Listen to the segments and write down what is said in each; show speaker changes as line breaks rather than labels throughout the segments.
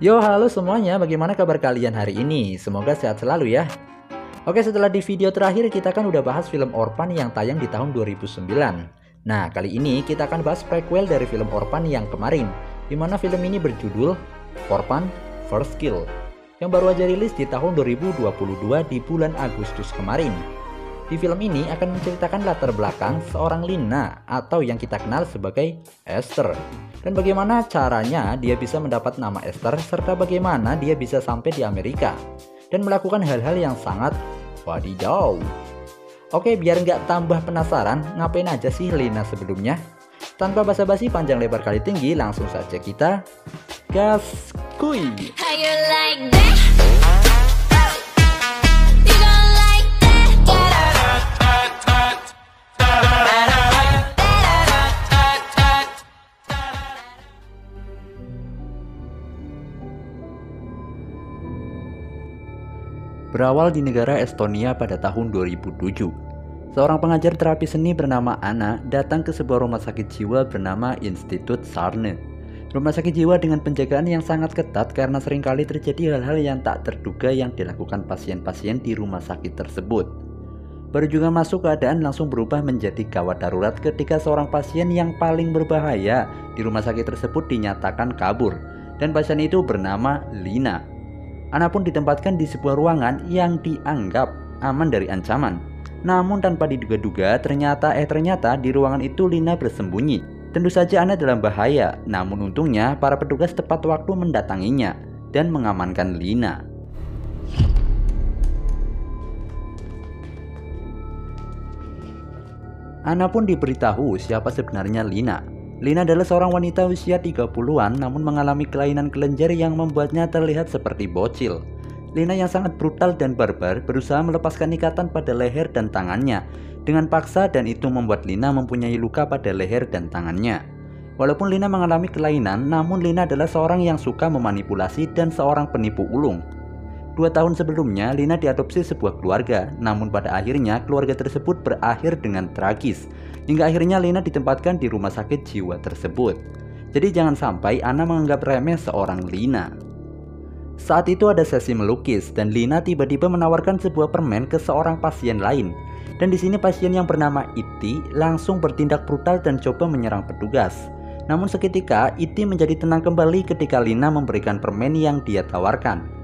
Yo, halo semuanya, bagaimana kabar kalian hari ini? Semoga sehat selalu ya. Oke, setelah di video terakhir kita kan udah bahas film Orphan yang tayang di tahun 2009. Nah, kali ini kita akan bahas prequel dari film Orphan yang kemarin, di mana film ini berjudul Orphan First Kill, yang baru aja rilis di tahun 2022 di bulan Agustus kemarin. Di film ini akan menceritakan latar belakang seorang Lina atau yang kita kenal sebagai Esther, dan bagaimana caranya dia bisa mendapat nama Esther serta bagaimana dia bisa sampai di Amerika dan melakukan hal-hal yang sangat wadidaw. Oke, biar nggak tambah penasaran ngapain aja sih Lina sebelumnya, tanpa basa-basi panjang lebar kali tinggi, langsung saja kita gas kuy. Berawal di negara Estonia pada tahun 2007, seorang pengajar terapi seni bernama Anna datang ke sebuah rumah sakit jiwa bernama Institut Sarne. Rumah sakit jiwa dengan penjagaan yang sangat ketat karena seringkali terjadi hal-hal yang tak terduga yang dilakukan pasien-pasien di rumah sakit tersebut. Baru juga masuk, keadaan langsung berubah menjadi gawat darurat ketika seorang pasien yang paling berbahaya di rumah sakit tersebut dinyatakan kabur, dan pasien itu bernama Lina. Anna pun ditempatkan di sebuah ruangan yang dianggap aman dari ancaman. Namun tanpa diduga-duga ternyata di ruangan itu Lina bersembunyi. Tentu saja Anna dalam bahaya, namun untungnya para petugas tepat waktu mendatanginya dan mengamankan Lina. Anna pun diberitahu siapa sebenarnya Lina. Lina adalah seorang wanita usia 30-an namun mengalami kelainan kelenjar yang membuatnya terlihat seperti bocil. Lina yang sangat brutal dan barbar berusaha melepaskan ikatan pada leher dan tangannya dengan paksa, dan itu membuat Lina mempunyai luka pada leher dan tangannya. Walaupun Lina mengalami kelainan, namun Lina adalah seorang yang suka memanipulasi dan seorang penipu ulung. 2 tahun sebelumnya Lina diadopsi sebuah keluarga, namun pada akhirnya keluarga tersebut berakhir dengan tragis, hingga akhirnya Lina ditempatkan di rumah sakit jiwa tersebut. Jadi jangan sampai Anna menganggap remeh seorang Lina. Saat itu ada sesi melukis dan Lina tiba-tiba menawarkan sebuah permen ke seorang pasien lain. Dan di sini pasien yang bernama Iti langsung bertindak brutal dan coba menyerang petugas. Namun seketika Iti menjadi tenang kembali ketika Lina memberikan permen yang dia tawarkan.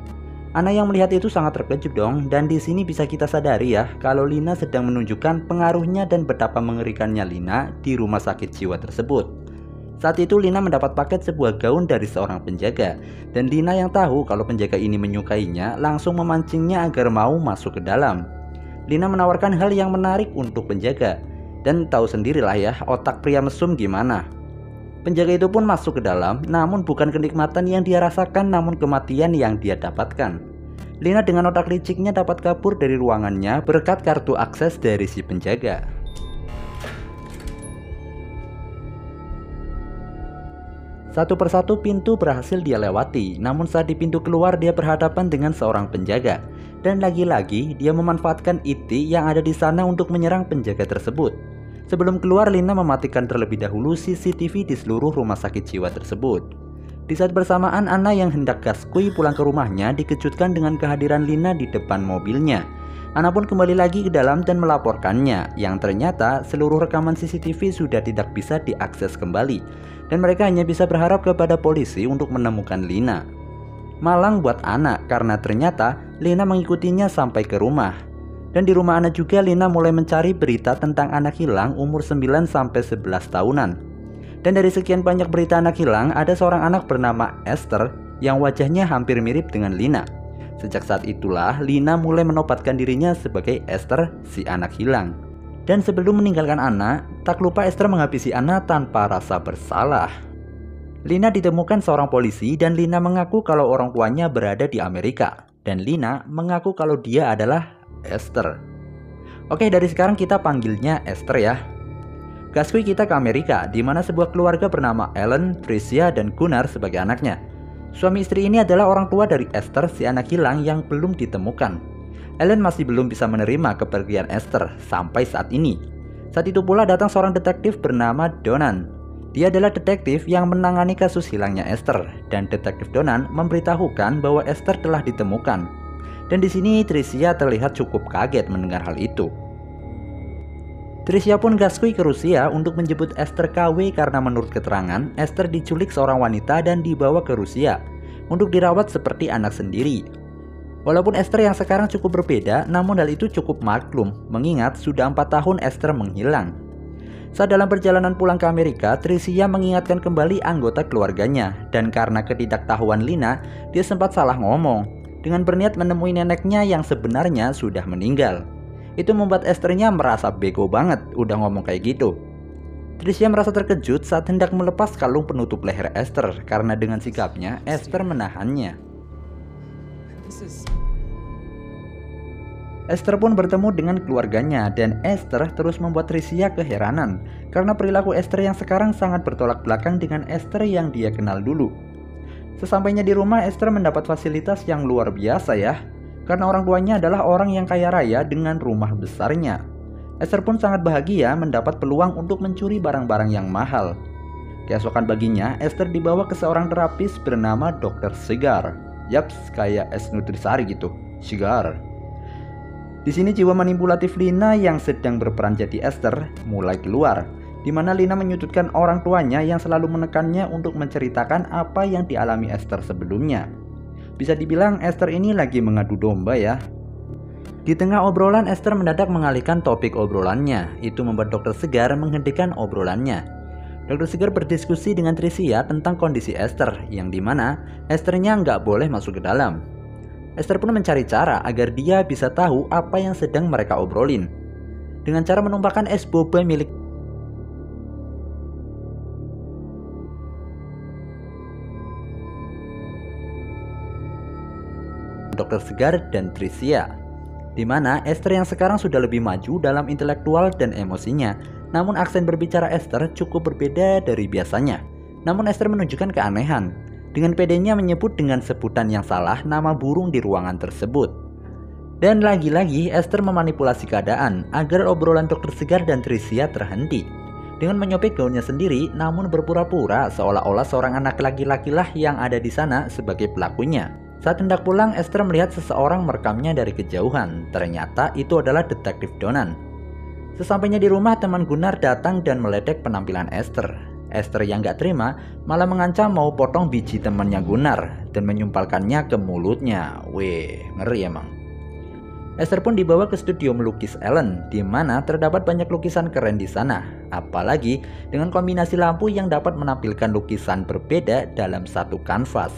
Anna yang melihat itu sangat terkejut dong, dan di sini bisa kita sadari ya kalau Lina sedang menunjukkan pengaruhnya dan betapa mengerikannya Lina di rumah sakit jiwa tersebut. Saat itu Lina mendapat paket sebuah gaun dari seorang penjaga, dan Lina yang tahu kalau penjaga ini menyukainya langsung memancingnya agar mau masuk ke dalam. Lina menawarkan hal yang menarik untuk penjaga, dan tahu sendirilah ya otak pria mesum gimana. Penjaga itu pun masuk ke dalam, namun bukan kenikmatan yang dia rasakan, namun kematian yang dia dapatkan. Lina dengan otak liciknya dapat kabur dari ruangannya berkat kartu akses dari si penjaga. Satu persatu pintu berhasil dia lewati, namun saat di pintu keluar dia berhadapan dengan seorang penjaga. Dan lagi-lagi dia memanfaatkan Iti yang ada di sana untuk menyerang penjaga tersebut. Sebelum keluar, Lina mematikan terlebih dahulu CCTV di seluruh rumah sakit jiwa tersebut. Di saat bersamaan, Anna yang hendak gaskui pulang ke rumahnya dikejutkan dengan kehadiran Lina di depan mobilnya. Anna pun kembali lagi ke dalam dan melaporkannya, yang ternyata seluruh rekaman CCTV sudah tidak bisa diakses kembali, dan mereka hanya bisa berharap kepada polisi untuk menemukan Lina. Malang buat Anna karena ternyata Lina mengikutinya sampai ke rumah. Dan di rumah Anna juga Lina mulai mencari berita tentang anak hilang umur 9-11 tahunan. Dan dari sekian banyak berita anak hilang, ada seorang anak bernama Esther yang wajahnya hampir mirip dengan Lina. Sejak saat itulah Lina mulai menempatkan dirinya sebagai Esther, si anak hilang. Dan sebelum meninggalkan Anna, tak lupa Esther menghabisi Anna tanpa rasa bersalah. Lina ditemukan seorang polisi dan Lina mengaku kalau orang tuanya berada di Amerika. Dan Lina mengaku kalau dia adalah Esther. Oke, dari sekarang kita panggilnya Esther ya. Gaskui kita ke Amerika, di mana sebuah keluarga bernama Ellen, Tricia, dan Gunnar sebagai anaknya. Suami istri ini adalah orang tua dari Esther, si anak hilang yang belum ditemukan. Ellen masih belum bisa menerima kepergian Esther sampai saat ini. Saat itu pula datang seorang detektif bernama Donan. Dia adalah detektif yang menangani kasus hilangnya Esther, dan detektif Donan memberitahukan bahwa Esther telah ditemukan. Dan di sini Tricia terlihat cukup kaget mendengar hal itu. Tricia pun gaskui ke Rusia untuk menjemput Esther KW karena menurut keterangan Esther diculik seorang wanita dan dibawa ke Rusia untuk dirawat seperti anak sendiri. Walaupun Esther yang sekarang cukup berbeda, namun hal itu cukup maklum mengingat sudah 4 tahun Esther menghilang. Saat dalam perjalanan pulang ke Amerika, Tricia mengingatkan kembali anggota keluarganya, dan karena ketidaktahuan Lina, dia sempat salah ngomong dengan berniat menemui neneknya yang sebenarnya sudah meninggal. Itu membuat Esthernya merasa bego banget udah ngomong kayak gitu. Tricia merasa terkejut saat hendak melepas kalung penutup leher Esther karena dengan sikapnya Esther menahannya. Esther pun bertemu dengan keluarganya dan Esther terus membuat Tricia keheranan karena perilaku Esther yang sekarang sangat bertolak belakang dengan Esther yang dia kenal dulu. Sesampainya di rumah, Esther mendapat fasilitas yang luar biasa ya, karena orang tuanya adalah orang yang kaya raya dengan rumah besarnya. Esther pun sangat bahagia mendapat peluang untuk mencuri barang-barang yang mahal. Keesokan baginya, Esther dibawa ke seorang terapis bernama Dr. Segar. Yaps, kayak es nutrisari gitu, Segar. Di sini jiwa manipulatif Lina yang sedang berperan jadi Esther mulai keluar, di mana Lina menyudutkan orang tuanya yang selalu menekannya untuk menceritakan apa yang dialami Esther sebelumnya. Bisa dibilang Esther ini lagi mengadu domba ya. Di tengah obrolan, Esther mendadak mengalihkan topik obrolannya. Itu membuat Dr. Segar menghentikan obrolannya. Dr. Segar berdiskusi dengan Tricia tentang kondisi Esther, yang dimana Esthernya nggak boleh masuk ke dalam. Esther pun mencari cara agar dia bisa tahu apa yang sedang mereka obrolin, dengan cara menumpahkan es boba milik Dr. Segar dan Tricia, di mana Esther yang sekarang sudah lebih maju dalam intelektual dan emosinya, namun aksen berbicara Esther cukup berbeda dari biasanya. Namun Esther menunjukkan keanehan, dengan pedenya menyebut dengan sebutan yang salah nama burung di ruangan tersebut. Dan lagi-lagi Esther memanipulasi keadaan agar obrolan Dr. Segar dan Tricia terhenti, dengan menyopek gaunnya sendiri namun berpura-pura seolah-olah seorang anak laki-laki lah yang ada di sana sebagai pelakunya. Saat hendak pulang, Esther melihat seseorang merekamnya dari kejauhan. Ternyata itu adalah detektif Donan. Sesampainya di rumah, teman Gunnar datang dan meledek penampilan Esther. Esther yang gak terima malah mengancam mau potong biji temannya Gunnar dan menyumpalkannya ke mulutnya. Weh, ngeri emang. Esther pun dibawa ke studio melukis Ellen, di mana terdapat banyak lukisan keren di sana. Apalagi dengan kombinasi lampu yang dapat menampilkan lukisan berbeda dalam satu kanvas.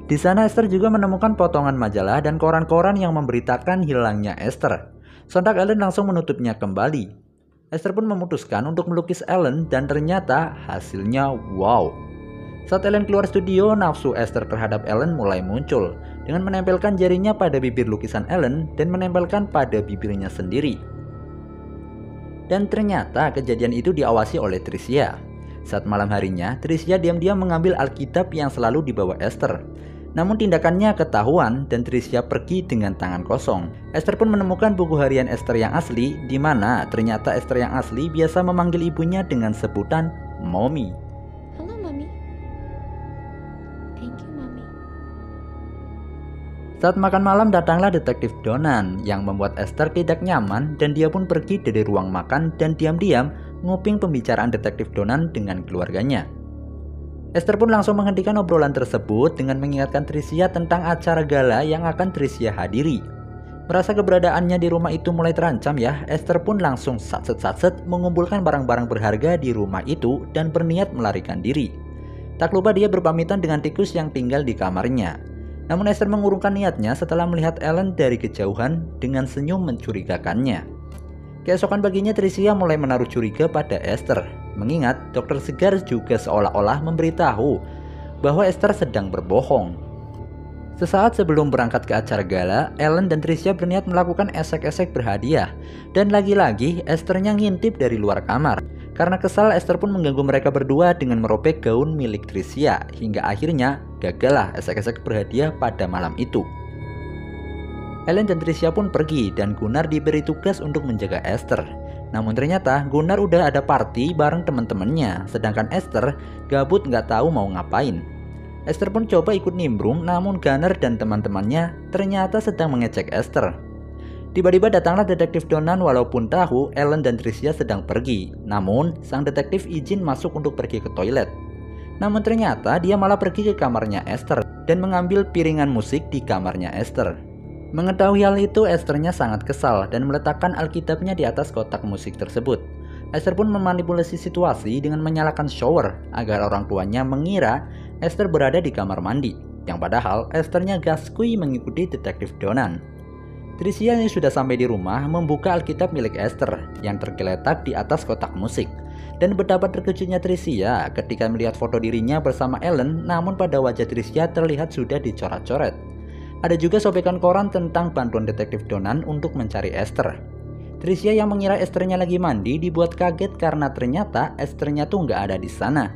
Di sana Esther juga menemukan potongan majalah dan koran-koran yang memberitakan hilangnya Esther. Sontak Ellen langsung menutupnya kembali. Esther pun memutuskan untuk melukis Ellen dan ternyata hasilnya wow. Saat Ellen keluar studio, nafsu Esther terhadap Ellen mulai muncul dengan menempelkan jarinya pada bibir lukisan Ellen dan menempelkan pada bibirnya sendiri. Dan ternyata kejadian itu diawasi oleh Tricia. Saat malam harinya, Tricia diam-diam mengambil Alkitab yang selalu dibawa Esther. Namun tindakannya ketahuan dan Tricia pergi dengan tangan kosong. Esther pun menemukan buku harian Esther yang asli, di mana ternyata Esther yang asli biasa memanggil ibunya dengan sebutan Mommy.
Halo Mommy. Thank you Mommy.
Saat makan malam datanglah detektif Donan yang membuat Esther tidak nyaman dan dia pun pergi dari ruang makan dan diam-diam nguping pembicaraan detektif Donan dengan keluarganya. Esther pun langsung menghentikan obrolan tersebut dengan mengingatkan Tricia tentang acara gala yang akan Tricia hadiri. Merasa keberadaannya di rumah itu mulai terancam ya, Esther pun langsung satset-satset mengumpulkan barang-barang berharga di rumah itu dan berniat melarikan diri. Tak lupa dia berpamitan dengan tikus yang tinggal di kamarnya. Namun Esther mengurungkan niatnya setelah melihat Ellen dari kejauhan dengan senyum mencurigakannya. Keesokan paginya Tricia mulai menaruh curiga pada Esther, mengingat Dr. Segar juga seolah-olah memberitahu bahwa Esther sedang berbohong. Sesaat sebelum berangkat ke acara gala, Ellen dan Tricia berniat melakukan esek-esek berhadiah, dan lagi-lagi Esthernya ngintip dari luar kamar. Karena kesal, Esther pun mengganggu mereka berdua dengan merobek gaun milik Tricia, hingga akhirnya gagallah esek-esek berhadiah pada malam itu. Ellen dan Tricia pun pergi dan Gunnar diberi tugas untuk menjaga Esther. Namun ternyata Gunnar udah ada party bareng teman-temannya, sedangkan Esther gabut nggak tahu mau ngapain. Esther pun coba ikut nimbrung, namun Gunnar dan teman-temannya ternyata sedang mengecek Esther. Tiba-tiba datanglah detektif Donan walaupun tahu Ellen dan Tricia sedang pergi. Namun sang detektif izin masuk untuk pergi ke toilet. Namun ternyata dia malah pergi ke kamarnya Esther dan mengambil piringan musik di kamarnya Esther. Mengetahui hal itu, Esthernya sangat kesal dan meletakkan Alkitabnya di atas kotak musik tersebut. Esther pun memanipulasi situasi dengan menyalakan shower agar orang tuanya mengira Esther berada di kamar mandi, yang padahal Esthernya gaskui mengikuti detektif Donan. Tricia yang sudah sampai di rumah membuka Alkitab milik Esther yang tergeletak di atas kotak musik. Dan betapa terkejutnya Tricia ketika melihat foto dirinya bersama Ellen, namun pada wajah Tricia terlihat sudah dicoret-coret. Ada juga sobekan koran tentang bantuan detektif Donan untuk mencari Esther. Tricia yang mengira Esthernya lagi mandi dibuat kaget karena ternyata Esthernya tuh nggak ada di sana.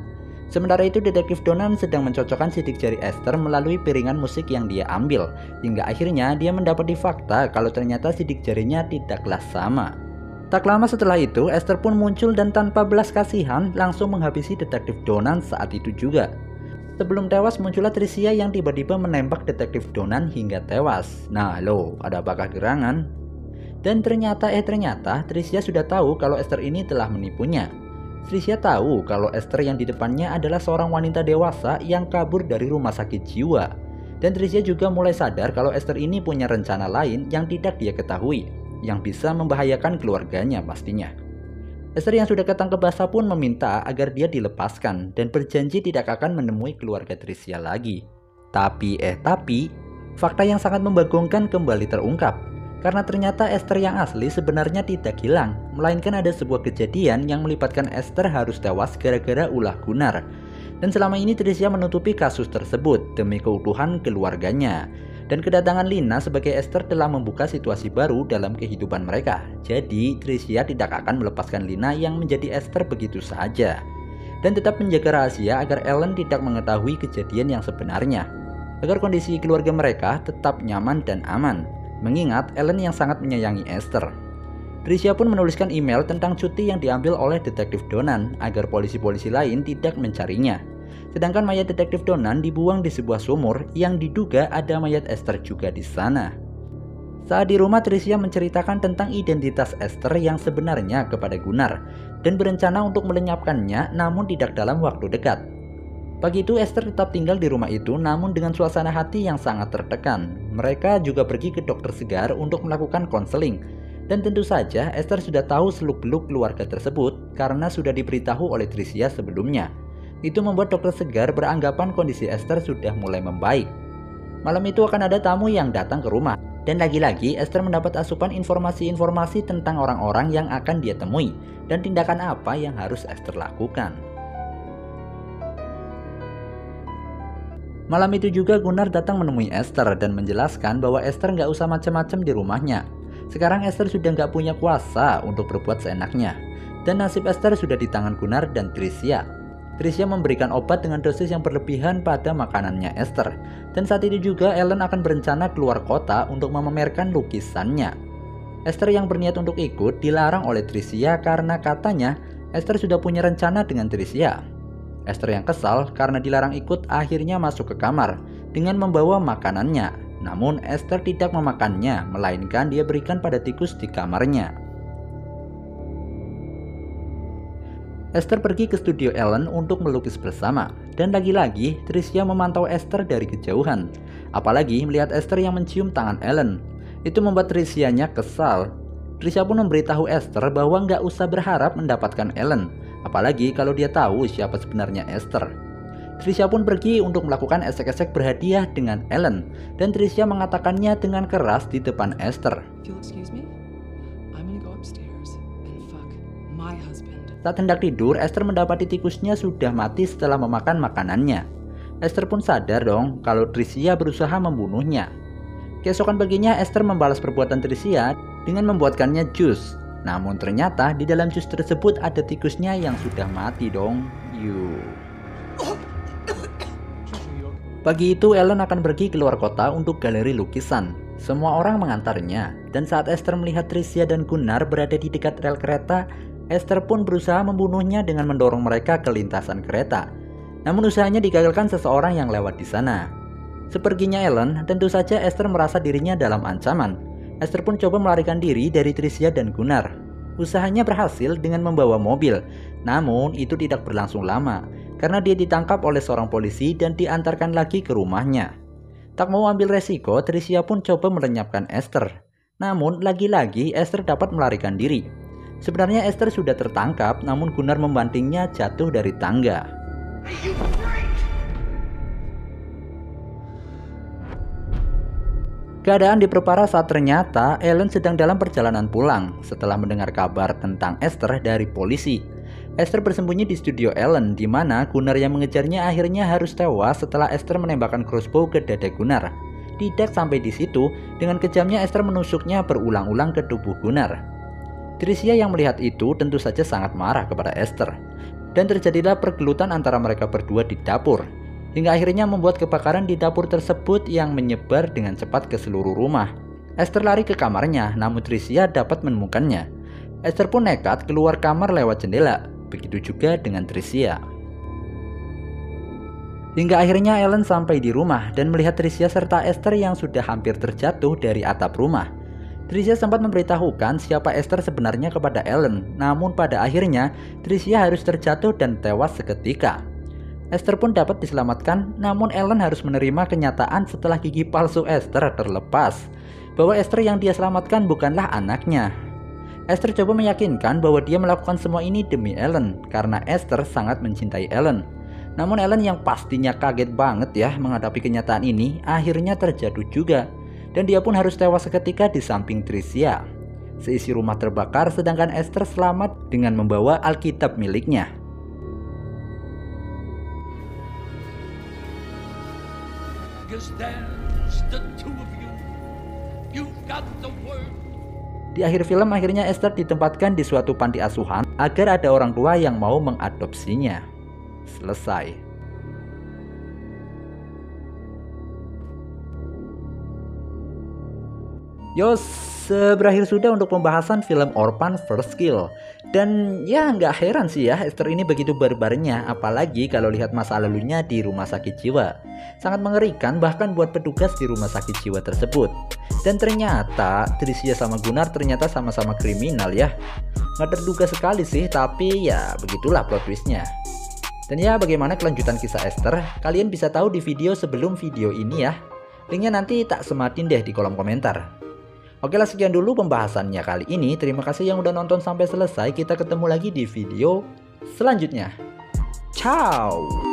Sementara itu detektif Donan sedang mencocokkan sidik jari Esther melalui piringan musik yang dia ambil, hingga akhirnya dia mendapati fakta kalau ternyata sidik jarinya tidaklah sama. Tak lama setelah itu Esther pun muncul dan tanpa belas kasihan langsung menghabisi detektif Donan saat itu juga. Sebelum tewas muncullah Tricia yang tiba-tiba menembak detektif Donan hingga tewas. Nah lo, ada apakah gerangan? Dan ternyata Tricia sudah tahu kalau Esther ini telah menipunya. Tricia tahu kalau Esther yang di depannya adalah seorang wanita dewasa yang kabur dari rumah sakit jiwa. Dan Tricia juga mulai sadar kalau Esther ini punya rencana lain yang tidak dia ketahui, yang bisa membahayakan keluarganya pastinya. Esther yang sudah ketangkep basah pun meminta agar dia dilepaskan dan berjanji tidak akan menemui keluarga Tricia lagi. Tapi fakta yang sangat membagongkan kembali terungkap. Karena ternyata Esther yang asli sebenarnya tidak hilang, melainkan ada sebuah kejadian yang melibatkan Esther harus tewas gara-gara ulah Gunnar. Dan selama ini Tricia menutupi kasus tersebut demi keutuhan keluarganya. Dan kedatangan Lina sebagai Esther telah membuka situasi baru dalam kehidupan mereka. Jadi Tricia tidak akan melepaskan Lina yang menjadi Esther begitu saja. Dan tetap menjaga rahasia agar Ellen tidak mengetahui kejadian yang sebenarnya. Agar kondisi keluarga mereka tetap nyaman dan aman. Mengingat Ellen yang sangat menyayangi Esther. Tricia pun menuliskan email tentang cuti yang diambil oleh detektif Donan agar polisi-polisi lain tidak mencarinya. Sedangkan mayat detektif Donan dibuang di sebuah sumur yang diduga ada mayat Esther juga di sana. Saat di rumah, Tricia menceritakan tentang identitas Esther yang sebenarnya kepada Gunnar dan berencana untuk melenyapkannya namun tidak dalam waktu dekat. Pagi itu Esther tetap tinggal di rumah itu namun dengan suasana hati yang sangat tertekan. Mereka juga pergi ke dokter segar untuk melakukan konseling. Dan tentu saja Esther sudah tahu seluk-beluk keluarga tersebut karena sudah diberitahu oleh Tricia sebelumnya. Itu membuat dokter segar beranggapan kondisi Esther sudah mulai membaik. Malam itu akan ada tamu yang datang ke rumah. Dan lagi-lagi Esther mendapat asupan informasi-informasi tentang orang-orang yang akan dia temui. Dan tindakan apa yang harus Esther lakukan. Malam itu juga Gunnar datang menemui Esther dan menjelaskan bahwa Esther nggak usah macam-macam di rumahnya. Sekarang Esther sudah nggak punya kuasa untuk berbuat seenaknya. Dan nasib Esther sudah di tangan Gunnar dan Tricia. Tricia memberikan obat dengan dosis yang berlebihan pada makanannya Esther. Dan saat itu juga Ellen akan berencana keluar kota untuk memamerkan lukisannya. Esther yang berniat untuk ikut dilarang oleh Tricia karena katanya Esther sudah punya rencana dengan Tricia. Esther yang kesal karena dilarang ikut akhirnya masuk ke kamar dengan membawa makanannya. Namun Esther tidak memakannya, melainkan dia berikan pada tikus di kamarnya. Esther pergi ke studio Ellen untuk melukis bersama. Dan lagi-lagi Tricia memantau Esther dari kejauhan. Apalagi melihat Esther yang mencium tangan Ellen. Itu membuat Tricia-nya kesal. Tricia pun memberitahu Esther bahwa nggak usah berharap mendapatkan Ellen. Apalagi kalau dia tahu siapa sebenarnya Esther. Tricia pun pergi untuk melakukan esek-esek berhadiah dengan Ellen. Dan Tricia mengatakannya dengan keras di depan Esther. Saat hendak tidur, Esther mendapati tikusnya sudah mati setelah memakan makanannya. Esther pun sadar dong kalau Tricia berusaha membunuhnya. Keesokan paginya Esther membalas perbuatan Tricia dengan membuatkannya jus. Namun ternyata di dalam jus tersebut ada tikusnya yang sudah mati dong. Pagi itu Ellen akan pergi keluar kota untuk galeri lukisan. Semua orang mengantarnya, dan saat Esther melihat Tricia dan Gunnar berada di dekat rel kereta, Esther pun berusaha membunuhnya dengan mendorong mereka ke lintasan kereta. Namun usahanya digagalkan seseorang yang lewat di sana. Seperginya Ellen, tentu saja Esther merasa dirinya dalam ancaman. Esther pun coba melarikan diri dari Tricia dan Gunnar. Usahanya berhasil dengan membawa mobil, namun itu tidak berlangsung lama, karena dia ditangkap oleh seorang polisi dan diantarkan lagi ke rumahnya. Tak mau ambil resiko, Tricia pun coba melenyapkan Esther. Namun lagi-lagi Esther dapat melarikan diri. Sebenarnya Esther sudah tertangkap, namun Gunnar membantingnya jatuh dari tangga. Keadaan diperparah saat ternyata Ellen sedang dalam perjalanan pulang setelah mendengar kabar tentang Esther dari polisi. Esther bersembunyi di studio Ellen, di mana Gunnar yang mengejarnya akhirnya harus tewas setelah Esther menembakkan crossbow ke dada Gunnar. Tidak sampai di situ, dengan kejamnya Esther menusuknya berulang-ulang ke tubuh Gunnar. Tricia yang melihat itu tentu saja sangat marah kepada Esther, dan terjadilah pergelutan antara mereka berdua di dapur, hingga akhirnya membuat kebakaran di dapur tersebut yang menyebar dengan cepat ke seluruh rumah. Esther lari ke kamarnya, namun Tricia dapat menemukannya. Esther pun nekat keluar kamar lewat jendela. Begitu juga dengan Tricia. Hingga akhirnya Ellen sampai di rumah dan melihat Tricia serta Esther yang sudah hampir terjatuh dari atap rumah. Tricia sempat memberitahukan siapa Esther sebenarnya kepada Ellen, namun pada akhirnya Tricia harus terjatuh dan tewas seketika. Esther pun dapat diselamatkan, namun Ellen harus menerima kenyataan setelah gigi palsu Esther terlepas, bahwa Esther yang dia selamatkan bukanlah anaknya. Esther coba meyakinkan bahwa dia melakukan semua ini demi Ellen, karena Esther sangat mencintai Ellen. Namun Ellen yang pastinya kaget banget ya menghadapi kenyataan ini, akhirnya terjatuh juga. Dan dia pun harus tewas seketika di samping Tricia. Seisi rumah terbakar, sedangkan Esther selamat dengan membawa Alkitab miliknya. Di akhir film akhirnya Esther ditempatkan di suatu panti asuhan agar ada orang tua yang mau mengadopsinya. Selesai. Yos, berakhir sudah untuk pembahasan film Orphan First Kill. Dan ya nggak heran sih ya Esther ini begitu barbarnya, apalagi kalau lihat masa lalunya di rumah sakit jiwa. Sangat mengerikan bahkan buat petugas di rumah sakit jiwa tersebut. Dan ternyata Tricia sama Gunnar ternyata sama-sama kriminal ya. Nggak terduga sekali sih, tapi ya begitulah plot twistnya. Dan ya bagaimana kelanjutan kisah Esther, kalian bisa tahu di video sebelum video ini ya. Linknya nanti tak sematin deh di kolom komentar. Oke lah, sekian dulu pembahasannya kali ini. Terima kasih yang udah nonton sampai selesai. Kita ketemu lagi di video selanjutnya. Ciao.